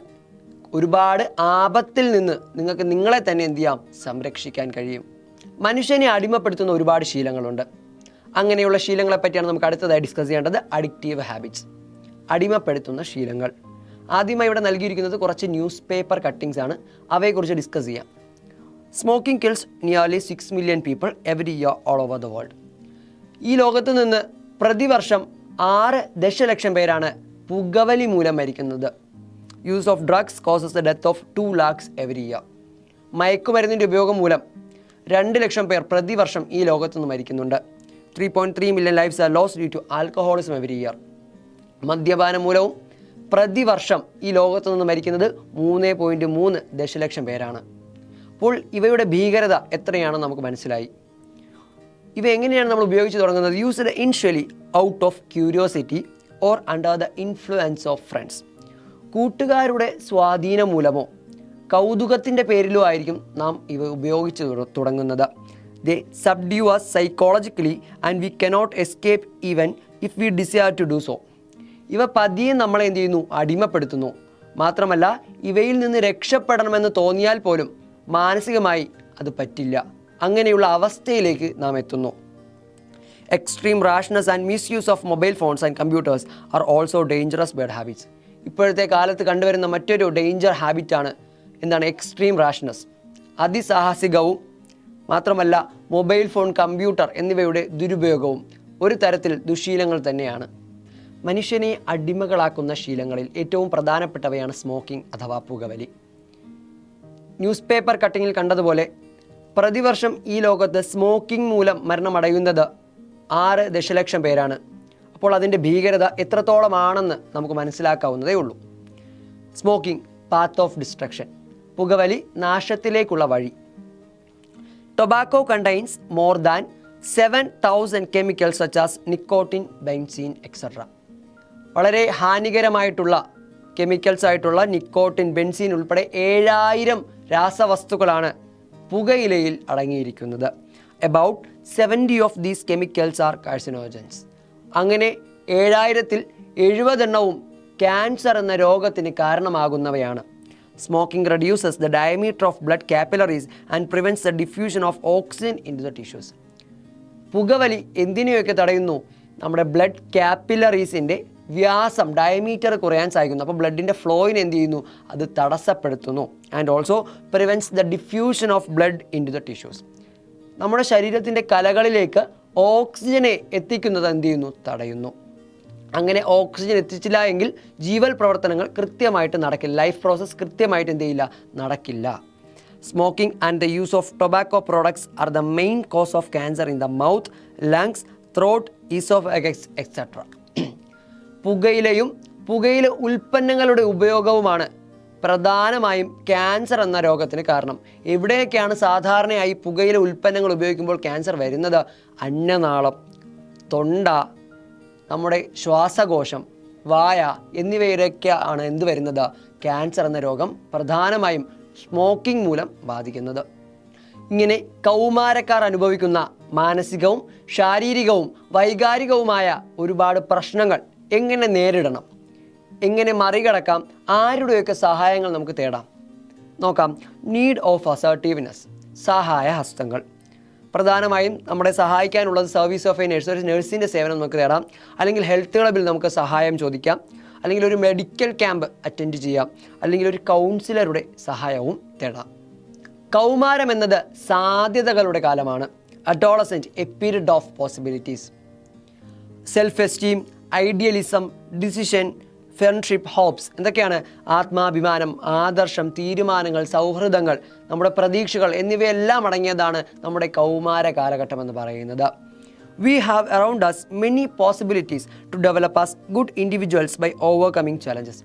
ഒരുപാട് ആപത്തിൽ നിന്ന് നിങ്ങൾക്ക് നിങ്ങളെ തന്നെ എന്ത് ചെയ്യാം, സംരക്ഷിക്കാൻ കഴിയും. മനുഷ്യനെ അടിമപ്പെടുത്തുന്ന ഒരുപാട് ശീലങ്ങളുണ്ട്. അങ്ങനെയുള്ള ശീലങ്ങളെ പറ്റിയാണ് നമുക്ക് അടുത്തതായി ഡിസ്കസ് ചെയ്യേണ്ടത്. അഡിക്റ്റീവ് ഹാബിറ്റ്സ്, അടിമപ്പെടുത്തുന്ന ശീലങ്ങൾ. ആദ്യമായി ഇവിടെ നൽകിയിരിക്കുന്നത് കുറച്ച് ന്യൂസ് പേപ്പർ കട്ടിങ്സ് ആണ്, അവയെക്കുറിച്ച് ഡിസ്കസ് ചെയ്യാം. Smoking kills nearly 6 million people every year all over the world. ഈ ലോകത്ത് നിന്ന് പ്രതിവർഷം 6 ദശലക്ഷം പേരാണ് പുകവലി മൂലം മരിക്കുന്നത്. Use of drugs causes the death of 2 lakhs every year. മയക്കുമരുന്നിൻ്റെ ഉപയോഗം മൂലം 2 ലക്ഷം പേർ പ്രതിവർഷം ഈ ലോകത്തുനിന്ന് മരിക്കുന്നുണ്ട്. 3.3 million lives are lost due to alcoholism every year. മദ്യപാനം മൂലവും പ്രതിവർഷം ഈ ലോകത്തു നിന്ന് മരിക്കുന്നത് 3.3 ദശലക്ഷം പേരാണ്. അപ്പോൾ ഇവയുടെ ഭീകരത എത്രയാണെന്ന് നമുക്ക് മനസ്സിലായി. ഇവ എങ്ങനെയാണ് നമ്മൾ ഉപയോഗിച്ച് തുടങ്ങുന്നത്? Used initially out of curiosity or under the influence of friends. കൂട്ടുകാരുടെ സ്വാധീനം മൂലമോ കൗതുകത്തിൻ്റെ പേരിലോ ആയിരിക്കും നാം ഇവ ഉപയോഗിച്ച് തുടങ്ങുന്നത്. They subdue us psychologically and we cannot escape even if we desire to do so. ഇവ പതിയെ നമ്മളെ എന്ത് ചെയ്യുന്നു? അടിമപ്പെടുത്തുന്നു. മാത്രമല്ല ഇവയിൽ നിന്ന് രക്ഷപ്പെടണമെന്ന് തോന്നിയാൽ പോലും മാനസികമായി അത് പറ്റില്ല. അങ്ങനെയുള്ള അവസ്ഥയിലേക്ക് നാം എത്തുന്നു. Extreme rashness and misuse of mobile phones and computers are also dangerous bad habits. ഇപ്പോഴത്തെ കാലത്ത് കണ്ടുവരുന്ന മറ്റൊരു ഡേഞ്ചർ ഹാബിറ്റാണ് എന്താണ്? എക്സ്ട്രീം റാഷ്നസ്, അതിസാഹസികവും മാത്രമല്ല മൊബൈൽ ഫോൺ, കമ്പ്യൂട്ടർ എന്നിവയുടെ ദുരുപയോഗവും ഒരു തരത്തിൽ ദുശീലങ്ങൾ തന്നെയാണ്. മനുഷ്യനെ അടിമകളാക്കുന്ന ശീലങ്ങളിൽ ഏറ്റവും പ്രധാനപ്പെട്ടവയാണ് സ്മോക്കിംഗ് അഥവാ പുകവലി. ന്യൂസ് പേപ്പർ കട്ടിങ്ങിൽ കണ്ടതുപോലെ പ്രതിവർഷം ഈ ലോകത്ത് സ്മോക്കിംഗ് മൂലം മരണമടയുന്നത് 6 ദശലക്ഷം പേരാണ്. അപ്പോൾ അതിൻ്റെ ഭീകരത എത്രത്തോളമാണെന്ന് നമുക്ക് മനസ്സിലാക്കാവുന്നതേ ഉള്ളൂ. സ്മോക്കിംഗ് പാത്ത് ഓഫ് ഡിസ്ട്രക്ഷൻ, പുകവലി നാശത്തിലേക്കുള്ള വഴി. Tobacco contains more than 7,000 chemicals such as nicotine, benzene, etc. വളരെ ഹാനികരമായിട്ടുള്ള കെമിക്കൽസ് ആയിട്ടുള്ള നിക്കോട്ടിൻ, ബെൻസീൻ ഉൾപ്പെടെ 7000 രാസവസ്തുക്കളാണ് പുകയിലയിൽ അടങ്ങിയിരിക്കുന്നത്. About 70 of these chemicals are carcinogens. അങ്ങനെ 7000-ൽ 70 ക്യാൻസർ എന്ന രോഗത്തിന് കാരണമാകുന്നവയാണ്. Smoking reduces the diameter of blood capillaries and prevents the diffusion of oxygen into the tissues. പുകവലി എന്തിനെയൊക്കെ തടയുന്നു? നമ്മുടെ ബ്ലഡ് ക്യാപ്പിലറീസിൻ്റെ വ്യാസം, ഡയമീറ്റർ കുറയാൻ സഹായിക്കുന്നു. അപ്പോൾ ബ്ലഡിൻ്റെ ഫ്ലോയിനെ എന്ത് ചെയ്യുന്നു? അത് തടസ്സപ്പെടുത്തുന്നു. And also prevents the diffusion of blood into the tissues. നമ്മുടെ ശരീരത്തിൻ്റെ കലകളിലേക്ക് ഓക്സിജനെ എത്തിക്കുന്നത് എന്ത് ചെയ്യുന്നു? തടയുന്നു. അങ്ങനെ ഓക്സിജൻ എത്തിച്ചില്ല എങ്കിൽ ജീവൽ പ്രവർത്തനങ്ങൾ കൃത്യമായിട്ട് നടക്കില്ല, ലൈഫ് പ്രോസസ്സ് കൃത്യമായിട്ട് എന്ത് ചെയ്യില്ല, നടക്കില്ല. Smoking and the use of tobacco products are the main cause of cancer in the mouth, lungs, throat, oesophagus etcetera. പുകയിലയും പുകയില ഉൽപ്പന്നങ്ങളുടെ ഉപയോഗവുമാണ് പ്രധാനമായും ക്യാൻസർ എന്ന രോഗത്തിന് കാരണം. എവിടെയൊക്കെയാണ് സാധാരണയായി പുകയില ഉൽപ്പന്നങ്ങൾ ഉപയോഗിക്കുമ്പോൾ ക്യാൻസർ വരുന്നത്? അന്നനാളം, തൊണ്ട, നമ്മുടെ ശ്വാസകോശം, വായ എന്നിവയിലൊക്കെ ആണ് എന്ത് വരുന്നത്? ക്യാൻസർ എന്ന രോഗം പ്രധാനമായും സ്മോക്കിംഗ് മൂലം ബാധിക്കുന്നത്. ഇങ്ങനെ കൗമാരക്കാർ അനുഭവിക്കുന്ന മാനസികവും ശാരീരികവും വൈകാരികവുമായ ഒരുപാട് പ്രശ്നങ്ങൾ എങ്ങനെ നേരിടണം, എങ്ങനെ മറികടക്കാം, ആരുടെയൊക്കെ സഹായങ്ങൾ നമുക്ക് തേടാം? നോക്കാം. നീഡ് ഓഫ് അസർട്ടീവ്നെസ്, സഹായ ഹസ്തങ്ങൾ. പ്രധാനമായും നമ്മളെ സഹായിക്കാനുള്ളത് സർവീസ് ഓഫ് എ നേഴ്സ്, ഒരു നേഴ്സിൻ്റെ സേവനം നമുക്ക് തേടാം. അല്ലെങ്കിൽ ഹെൽത്ത് ക്ലബിൽ നമുക്ക് സഹായം ചോദിക്കാം. അല്ലെങ്കിൽ ഒരു മെഡിക്കൽ ക്യാമ്പ് അറ്റൻഡ് ചെയ്യാം. അല്ലെങ്കിൽ ഒരു കൗൺസിലറുടെ സഹായവും തേടാം. കൗമാരം എന്നത് സാധ്യതകളുടെ കാലമാണ്. Adolescent a period of possibilities. Self esteem, idealism, decision, friendship, hopes എന്തൊക്കെയാണ്? ആത്മാഭിമാനം, ആദർശം, തീരുമാനങ്ങൾ, സൗഹൃദങ്ങൾ, നമ്മുടെ പ്രതീക്ഷകൾ എന്നിവയെല്ലാം അടങ്ങിയതാണ് നമ്മുടെ കൗമാര കാലഘട്ടം എന്ന് പറയുന്നത്. We have around us many possibilities to develop as good individuals by overcoming challenges.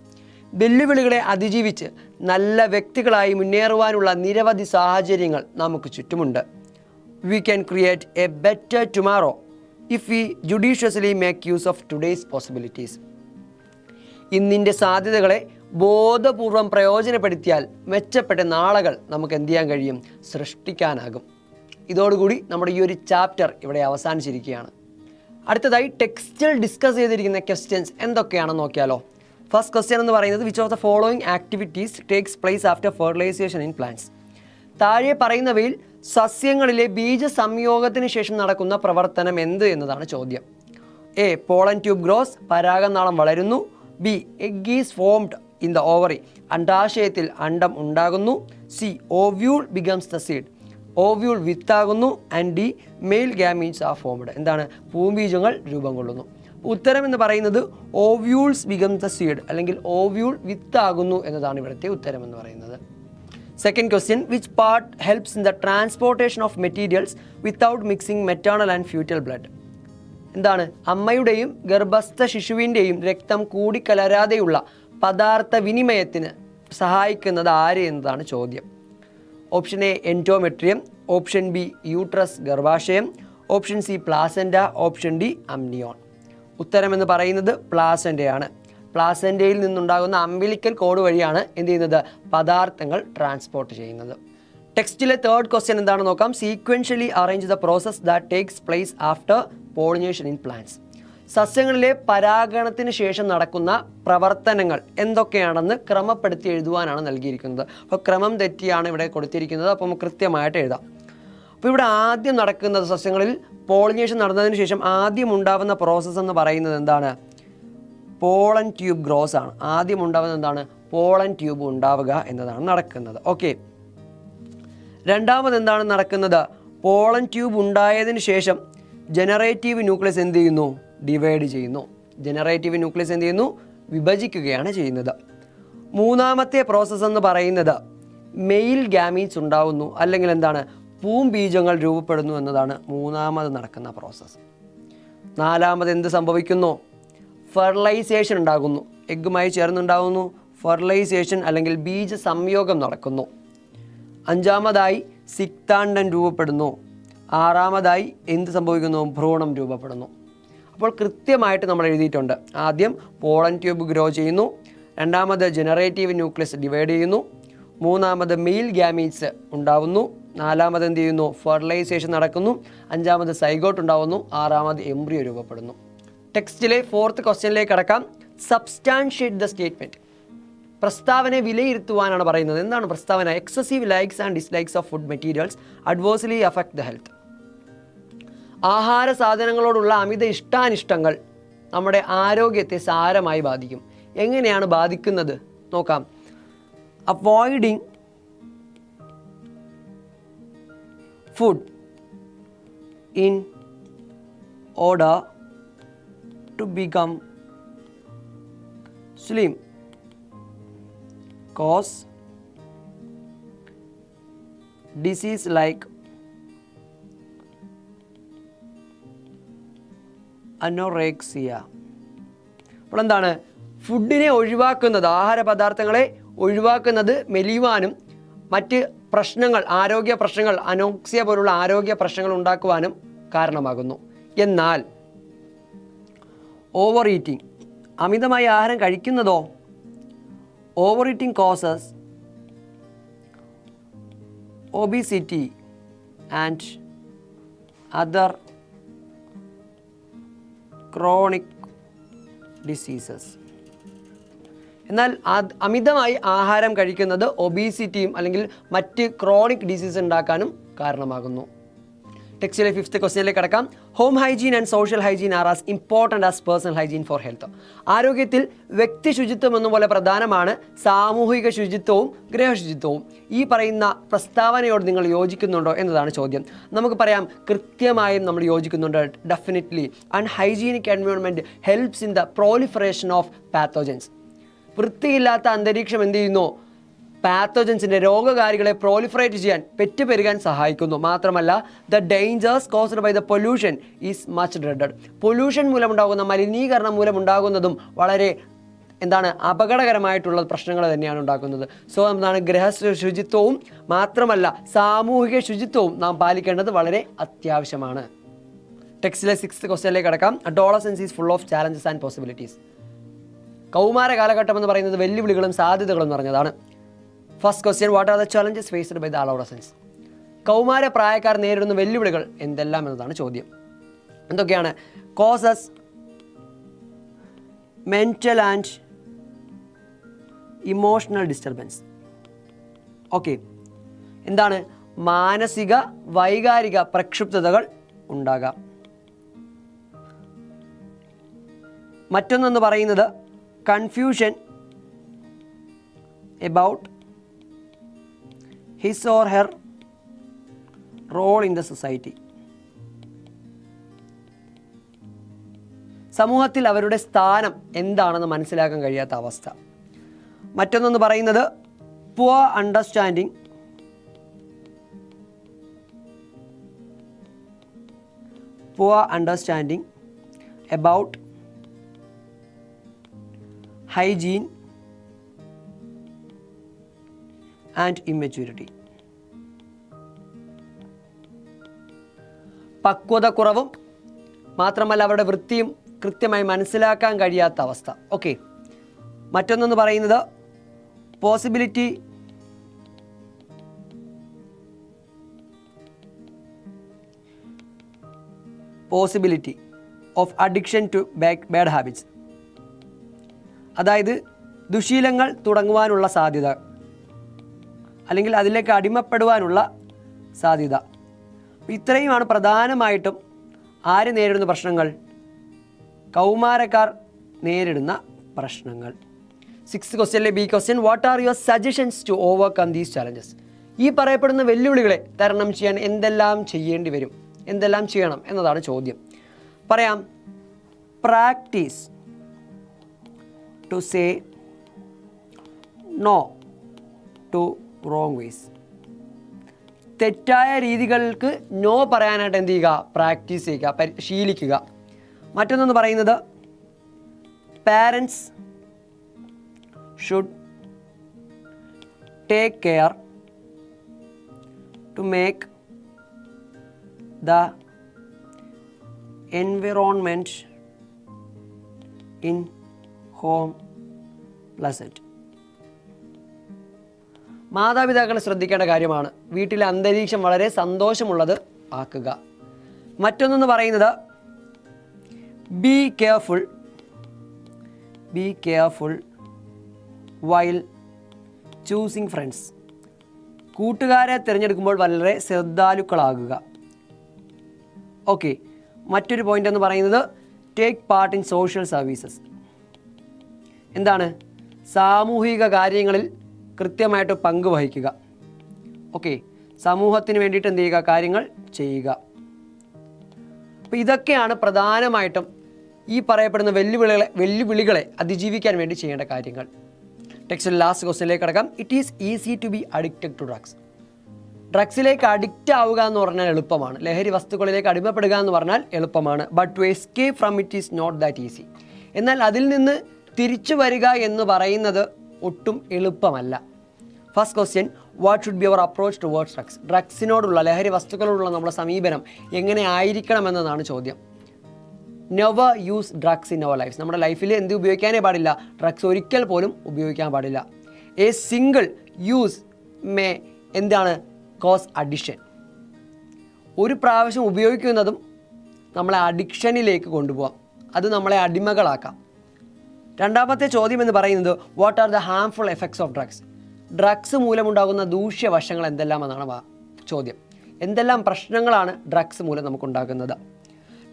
വെല്ലുവിളികളെ അതിജീവിച്ച് നല്ല വ്യക്തികളായി മുന്നേറുവാനുള്ള നിരവധി സാഹചര്യങ്ങൾ നമുക്ക് ചുറ്റുമുണ്ട്. We can create a better tomorrow if we judiciously make use of today's possibilities. ഇന്നിൻ്റെ സാധ്യതകളെ ബോധപൂർവം പ്രയോജനപ്പെടുത്തിയാൽ മെച്ചപ്പെട്ട നാളുകൾ നമുക്ക് എന്ത് ചെയ്യാൻ കഴിയും? സൃഷ്ടിക്കാനാകും. ഇതോടുകൂടി നമ്മുടെ ഈ ഒരു ചാപ്റ്റർ ഇവിടെ അവസാനിച്ചിരിക്കുകയാണ്. അടുത്തതായി ടെക്സ്റ്റിൽ ഡിസ്കസ് ചെയ്തിരിക്കുന്ന ക്വസ്റ്റ്യൻസ് എന്തൊക്കെയാണെന്ന് നോക്കിയാലോ. ഫസ്റ്റ് ക്വസ്റ്റ്യൻ എന്ന് പറയുന്നത് which of the following activities takes place after fertilisation in plants. താഴെ പറയുന്നവയിൽ സസ്യങ്ങളിലെ ബീജ സംയോഗത്തിന് ശേഷം നടക്കുന്ന പ്രവർത്തനം എന്ത് എന്നതാണ് ചോദ്യം. എ. പോളൻ ട്യൂബ് ഗ്രോസ്, പരാഗനാളം വളരുന്നു. B. Egg is formed in the ovary, അണ്ഡാശയത്തിൽ അണ്ഡം ഉണ്ടാകുന്നു. C. Ovule becomes the seed, ovule വിത്താകുന്നു. And D. Male gametes are formed, എന്താണ്? പൂംബീജങ്ങൾ രൂപം കൊള്ളുന്നു. ഉത്തരം എന്ന് പറയുന്നത് ഓവ്യൂൾസ് ബിക്കം ദ സീഡ് അല്ലെങ്കിൽ ഓവ്യൂൾ വിത്താകുന്നു എന്നതാണ് ഇവിടുത്തെ ഉത്തരം എന്ന് പറയുന്നത്. Second question, which part helps in the transportation of materials without mixing maternal and foetal blood. എന്താണ്? അമ്മയുടെയും ഗർഭസ്ഥ ശിശുവിൻ്റെയും രക്തം കൂടിക്കലരാതെയുള്ള പദാർത്ഥ വിനിമയത്തിന് സഹായിക്കുന്നത് ആര് എന്നതാണ് ചോദ്യം. Option A endometrium, option B uterus ഗർഭാശയം, option C placenta, option D amnion. ഉത്തരം എന്ന് പറയുന്നത് പ്ലാസെൻഡയാണ്. പ്ലാസെൻഡയിൽ നിന്നുണ്ടാകുന്ന അംബിലിക്കൽ കോഡ് വഴിയാണ് എന്ത് ചെയ്യുന്നത്? പദാർത്ഥങ്ങൾ ട്രാൻസ്പോർട്ട് ചെയ്യുന്നത്. ടെക്സ്റ്റിലെ തേർഡ് ക്വസ്റ്റ്യൻ എന്താണെന്ന് നോക്കാം. Sequentially arrange the process that takes place after pollination in plants. സസ്യങ്ങളിലെ പരാഗണത്തിന് ശേഷം നടക്കുന്ന പ്രവർത്തനങ്ങൾ എന്തൊക്കെയാണെന്ന് ക്രമപ്പെടുത്തി എഴുതുവാനാണ് നൽകിയിരിക്കുന്നത്. അപ്പോൾ ക്രമം തെറ്റിയാണ് ഇവിടെ കൊടുത്തിരിക്കുന്നത്. അപ്പോൾ നമുക്ക് കൃത്യമായിട്ട് എഴുതാം. അപ്പോൾ ഇവിടെ ആദ്യം നടക്കുന്നത്, സസ്യങ്ങളിൽ പോളിനേഷൻ നടന്നതിന് ശേഷം ആദ്യം ഉണ്ടാകുന്ന പ്രോസസ്സ് എന്ന് പറയുന്നത് എന്താണ്? പോളൻ ട്യൂബ് ഗ്രോസ് ആണ്. ആദ്യം ഉണ്ടാകുന്നത് എന്താണ്? പോളൻ ട്യൂബ് ഉണ്ടാവുക എന്നതാണ് നടക്കുന്നത്. ഓക്കെ. രണ്ടാമത് എന്താണ് നടക്കുന്നത്? പോളൻ ട്യൂബ് ഉണ്ടായതിന് ശേഷം ജനറേറ്റീവ് ന്യൂക്ലിയസ് എന്ത് ചെയ്യുന്നു? ഡിവൈഡ് ചെയ്യുന്നു. ജനറേറ്റീവ് ന്യൂക്ലിയസ് എന്ത് ചെയ്യുന്നു? വിഭജിക്കുകയാണ് ചെയ്യുന്നത്. മൂന്നാമത്തെ പ്രോസസ്സ് എന്ന് പറയുന്നത് മെയിൽ ഗാമീറ്റ്സ് ഉണ്ടാവുന്നു, അല്ലെങ്കിൽ എന്താണ്? പൂംബീജങ്ങൾ രൂപപ്പെടുന്നു എന്നതാണ് മൂന്നാമത് നടക്കുന്ന പ്രോസസ്സ്. നാലാമത് എന്ത് സംഭവിക്കുന്നു? ഫെർട്ടിലൈസേഷൻ ഉണ്ടാകുന്നു. എഗ്ഗുമായി ചേർന്നുണ്ടാകുന്നു ഫെർട്ടിലൈസേഷൻ അല്ലെങ്കിൽ ബീജ സംയോഗം നടക്കുന്നു. അഞ്ചാമതായി സിക്താണ്ഡൻ രൂപപ്പെടുന്നു. ആറാമതായി എന്ത് സംഭവിക്കുന്നു? ഭ്രൂണം രൂപപ്പെടുന്നു. അപ്പോൾ കൃത്യമായിട്ട് നമ്മൾ എഴുതിയിട്ടുണ്ട്. ആദ്യം പോളൻ ട്യൂബ് ഗ്രോ ചെയ്യുന്നു. രണ്ടാമത് ജനറേറ്റീവ് ന്യൂക്ലിയസ് ഡിവൈഡ് ചെയ്യുന്നു. മൂന്നാമത് മെയിൽ ഗാമീറ്റ്സ് ഉണ്ടാവുന്നു. നാലാമത് എന്ത് ചെയ്യുന്നു? ഫെർട്ടിലൈസേഷൻ നടക്കുന്നു. അഞ്ചാമത് സൈഗോട്ട് ഉണ്ടാവുന്നു. ആറാമത് എംബ്രിയോ രൂപപ്പെടുന്നു. ടെക്സ്റ്റിലെ ഫോർത്ത് ക്വസ്റ്റ്യനിലേക്ക് കടക്കാം. Substantiate the statement. പ്രസ്താവനയെ വിലയിരുത്തുവാനാണ് പറയുന്നത്. എന്താണ് പ്രസ്താവന? Excessive likes and dislikes of food materials adversely affect the health. ആഹാര സാധനങ്ങളോടുള്ള അമിത ഇഷ്ടാനിഷ്ടങ്ങൾ നമ്മുടെ ആരോഗ്യത്തെ സാരമായി ബാധിക്കും. എങ്ങനെയാണ് ബാധിക്കുന്നത് നോക്കാം. Avoiding food in order to become slim, cause disease like anorexia. അപ്പോൾ എന്താണ്, ഫുഡിനെ ഒഴിവാക്കുന്നത്, ആഹാര പദാർത്ഥങ്ങളെ ഒഴിവാക്കുന്നത് മെലിയുവാനും മറ്റ് പ്രശ്നങ്ങൾ, ആരോഗ്യ പ്രശ്നങ്ങൾ, അനോക്സിയ പോലുള്ള ആരോഗ്യ പ്രശ്നങ്ങൾ ഉണ്ടാക്കുവാനും കാരണമാകുന്നു. എന്നാൽ ഓവർ ഈറ്റിംഗ്, അമിതമായി ആഹാരം കഴിക്കുന്നതോ, over eating causes obesity and other chronic diseases. എന്നാൽ അമിതമായി ആഹാരം കഴിക്കുന്നത് ഒബീസിറ്റിയും അല്ലെങ്കിൽ മറ്റ് ക്രോണിക് ഡിസീസ് ഉണ്ടാക്കാനും കാരണമാകുന്നു. ടെക്സ്റ്റിലെ 5th ക്വസ്റ്റ്യനിലേക്ക് കടക്കാം. Home hygiene and social hygiene are as important as personal hygiene for health. ആരോഗ്യത്തിൽ വ്യക്തി ശുചിത്വം എന്നപോലെ പ്രധാനമാണ് സാമൂഹിക ശുചിത്വവും ഗൃഹശുചിത്വവും. ഈ പറയുന്ന പ്രസ്താവനയോട് നിങ്ങൾ യോജിക്കുന്നുണ്ടോ എന്നതാണ് ചോദ്യം. നമുക്ക് പറയാം, കൃത്യമായും നമ്മൾ യോജിക്കുന്നുണ്ട്. Definitely unhygienic environment helps in the proliferation of pathogens. വൃത്തിയില്ലാത്ത അന്തരീക്ഷം എന്ത് ചെയ്യുന്നു? പാത്തോജൻസിൻ്റെ, രോഗകാരികളെ പ്രോലിഫറേറ്റ് ചെയ്യാൻ, പെറ്റുപെരുകാൻ സഹായിക്കുന്നു. മാത്രമല്ല the dangers caused by the pollution is much dreaded. Pollution മൂലമുണ്ടാകുന്ന, മലിനീകരണം മൂലമുണ്ടാകുന്നതും വളരെ അപകടകരമായിട്ടുള്ള പ്രശ്നങ്ങൾ തന്നെയാണ് ഉണ്ടാക്കുന്നത്. സോ എന്താണ്, ശുചിത്വവും മാത്രമല്ല സാമൂഹിക ശുചിത്വവും നാം പാലിക്കേണ്ടത് വളരെ അത്യാവശ്യമാണ്. ടെക്സ്റ്റിലെ 6th ക്വസ്റ്റ്യനിലേക്ക് കടക്കാം. Adolescence is full of challenges and possibilities. കൗമാര കാലഘട്ടം എന്ന് പറയുന്നത് വെല്ലുവിളികളും സാധ്യതകളും നിറഞ്ഞതാണ്. First question, what are the challenges faced by the adolescence? കൗമാര പ്രായക്കാർ നേരിടുന്ന വെല്ലുവിളികൾ എന്തെല്ലാം എന്നതാണ് ചോദ്യം. എന്തൊക്കെയാണ്? Causes mental and emotional disturbance. Okay, എന്താണ്? മാനസിക വൈകാരിക പ്രക്ഷുബ്ധതകൾ ഉണ്ടാകാം. മറ്റൊന്നെന്ന് പറയുന്നത് confusion about his or her role in the society. സമൂഹത്തിൽ അവരുടെ സ്ഥാനം എന്താണെന്ന് മനസ്സിലാക്കാൻ കഴിയാത്ത അവസ്ഥ. മറ്റൊന്നെന്ന് പറയുന്നത് poor understanding about hygiene and immaturity. പക്വത കുറവും മാത്രമല്ല അവരുടെ വൃത്തിയും കൃത്യമായി മനസ്സിലാക്കാൻ കഴിയാത്ത അവസ്ഥ. ഓക്കെ, മറ്റൊന്നെന്ന് പറയുന്നത് possibility of addiction to bad habits. അതായത് ദുശീലങ്ങൾ തുടങ്ങുവാനുള്ള സാധ്യത അല്ലെങ്കിൽ അതിലേക്ക് അടിമപ്പെടുവാനുള്ള സാധ്യത. ഇത്രയുമാണ് പ്രധാനമായിട്ടും ആര് നേരിടുന്ന പ്രശ്നങ്ങൾ? കൗമാരക്കാർ നേരിടുന്ന പ്രശ്നങ്ങൾ. 6th ക്വസ്റ്റ്യനിലെ B question, what are your suggestions to overcome these challenges? ഈ പറയപ്പെടുന്ന വെല്ലുവിളികളെ തരണം ചെയ്യാൻ എന്തെല്ലാം ചെയ്യേണ്ടി വരും, എന്തെല്ലാം ചെയ്യണം എന്നതാണ് ചോദ്യം. പറയാം, practice to say no to wrong ways. തെറ്റായ രീതികൾക്ക് നോ പറയാനായിട്ട് എന്ത് ചെയ്യുക? പ്രാക്ടീസ് ചെയ്യുക, ശീലിക്കുക. മറ്റൊന്നെന്ന് പറയുന്നത് parents should take care to make the environment in home pleasant. മാതാപിതാക്കൾ ശ്രദ്ധിക്കേണ്ട കാര്യമാണ് വീട്ടിലെ അന്തരീക്ഷം വളരെ സന്തോഷമുള്ളത് ആക്കുക. മറ്റൊന്നെന്ന് പറയുന്നത് be careful while choosing friends. കൂട്ടുകാരെ തിരഞ്ഞെടുക്കുമ്പോൾ വളരെ ശ്രദ്ധാലുക്കളാകുക. ഓക്കെ, മറ്റൊരു പോയിന്റ് എന്ന് പറയുന്നത് take part in social services. എന്താണ്? സാമൂഹിക കാര്യങ്ങളിൽ കൃത്യമായിട്ട് പങ്കുവഹിക്കുക. ഓക്കെ, സമൂഹത്തിന് വേണ്ടിയിട്ട് എന്ത് ചെയ്യുക? കാര്യങ്ങൾ ചെയ്യുക. അപ്പോൾ ഇതൊക്കെയാണ് പ്രധാനമായിട്ടും ഈ പറയപ്പെടുന്ന വെല്ലുവിളികളെ അതിജീവിക്കാൻ വേണ്ടി ചെയ്യേണ്ട കാര്യങ്ങൾ. ടെക്സ്റ്റിൽ ലാസ്റ്റ് ക്വസ്റ്റ്യനിലേക്ക് കടക്കാം. It is easy to be addicted to drugs. ഡ്രഗ്സിലേക്ക് അഡിക്റ്റ് ആവുക എന്ന് പറഞ്ഞാൽ എളുപ്പമാണ്, ലഹരി വസ്തുക്കളിലേക്ക് അടിമപ്പെടുക എന്ന് പറഞ്ഞാൽ എളുപ്പമാണ്. But to escape from it is not that easy. എന്നാൽ അതിൽ നിന്ന് തിരിച്ചു വരിക എന്ന് പറയുന്നത് ഒട്ടും എളുപ്പമല്ല. First question, what should be our approach towards drugs. ഡ്രഗ്സിനോടുള്ള, ലഹരി വസ്തുക്കളോടുള്ള നമ്മുടെ സമീപനം എങ്ങനെ ആയിരിക്കണമെന്നതാണ് ചോദ്യം. Never use drugs in our life. നമ്മുടെ ലൈഫിൽ എന്ത് ഉപയോഗിക്കാനേ പാടില്ല? ഡ്രഗ്സ് ഒരിക്കൽ പോലും ഉപയോഗിക്കാൻ പാടില്ല. എ സിംഗിൾ യൂസ് മേ എന്താണ് കോസ് അഡിക്ഷൻ. ഒരു പ്രാവശ്യം ഉപയോഗിക്കുന്നതും നമ്മളെ അഡിക്ഷനിലേക്ക് കൊണ്ടുപോകാം, അത് നമ്മളെ അടിമകളാക്കാം. രണ്ടാമത്തെ ചോദ്യം എന്ന് പറയുന്നത് what are the harmful effects of drugs. Drugs മൂലമുണ്ടാകുന്ന ദൂഷ്യവശങ്ങൾ എന്തെല്ലാമെന്നാണ് ചോദ്യം. എന്തെല്ലാം പ്രശ്നങ്ങളാണ് ഡ്രഗ്സ് മൂലം നമുക്കുണ്ടാകുന്നത്?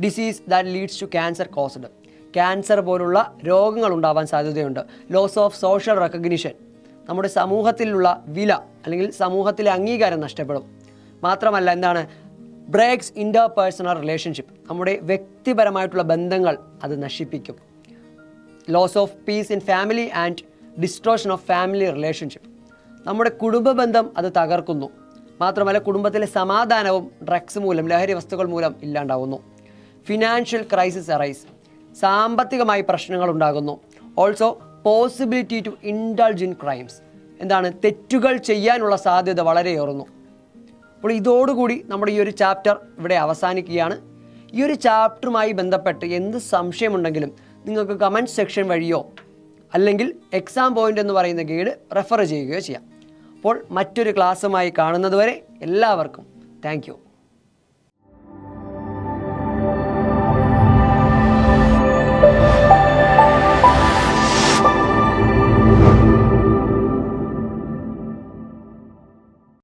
Disease that leads to cancer caused. Cancer പോലുള്ള രോഗങ്ങൾ ഉണ്ടാവാൻ സാധ്യതയുണ്ട്. Loss of social recognition. നമ്മുടെ സമൂഹത്തിലുള്ള വില അല്ലെങ്കിൽ സമൂഹത്തിലെ അംഗീകാരം നഷ്ടപ്പെടും. മാത്രമല്ല എന്താണ്, ബ്രേക്സ് ഇൻ്റർപേഴ്സണൽ റിലേഷൻഷിപ്പ്. നമ്മുടെ വ്യക്തിപരമായിട്ടുള്ള ബന്ധങ്ങൾ അത് നശിപ്പിക്കും. Loss of peace in family and distortion of family relationship. നമ്മുടെ കുടുംബ ബന്ധം അത് തകർക്കുന്നു. മാത്രമല്ല കുടുംബത്തിലെ സമാധാനവും ഡ്രഗ്സ് മൂലം, ലഹരി വസ്തുക്കൾ മൂലം ഇല്ലാണ്ടാവുന്നു. Financial crisis arise. സാമ്പത്തികമായി പ്രശ്നങ്ങൾ ഉണ്ടാകുന്നു. Also possibility to indulge in crimes. എന്താണ്, തെറ്റുകൾ ചെയ്യാനുള്ള സാധ്യത വളരെ ഏറുന്നു. അപ്പോൾ ഇതോടുകൂടി നമ്മുടെ ഈ ഒരു ചാപ്റ്റർ ഇവിടെ അവസാനിക്കുകയാണ്. ഈ ഒരു ചാപ്റ്ററുമായി ബന്ധപ്പെട്ട് എന്ത് സംശയമുണ്ടെങ്കിലും നിങ്ങൾക്ക് കമൻറ്റ് സെക്ഷൻ വഴിയോ അല്ലെങ്കിൽ എക്സാം പോയിൻ്റ് എന്ന് പറയുന്ന ഗൈഡ് റെഫർ ചെയ്യുകയോ ചെയ്യാം. അപ്പോൾ മറ്റൊരു ക്ലാസ്സുമായി കാണുന്നതുവരെ എല്ലാവർക്കും താങ്ക് യു.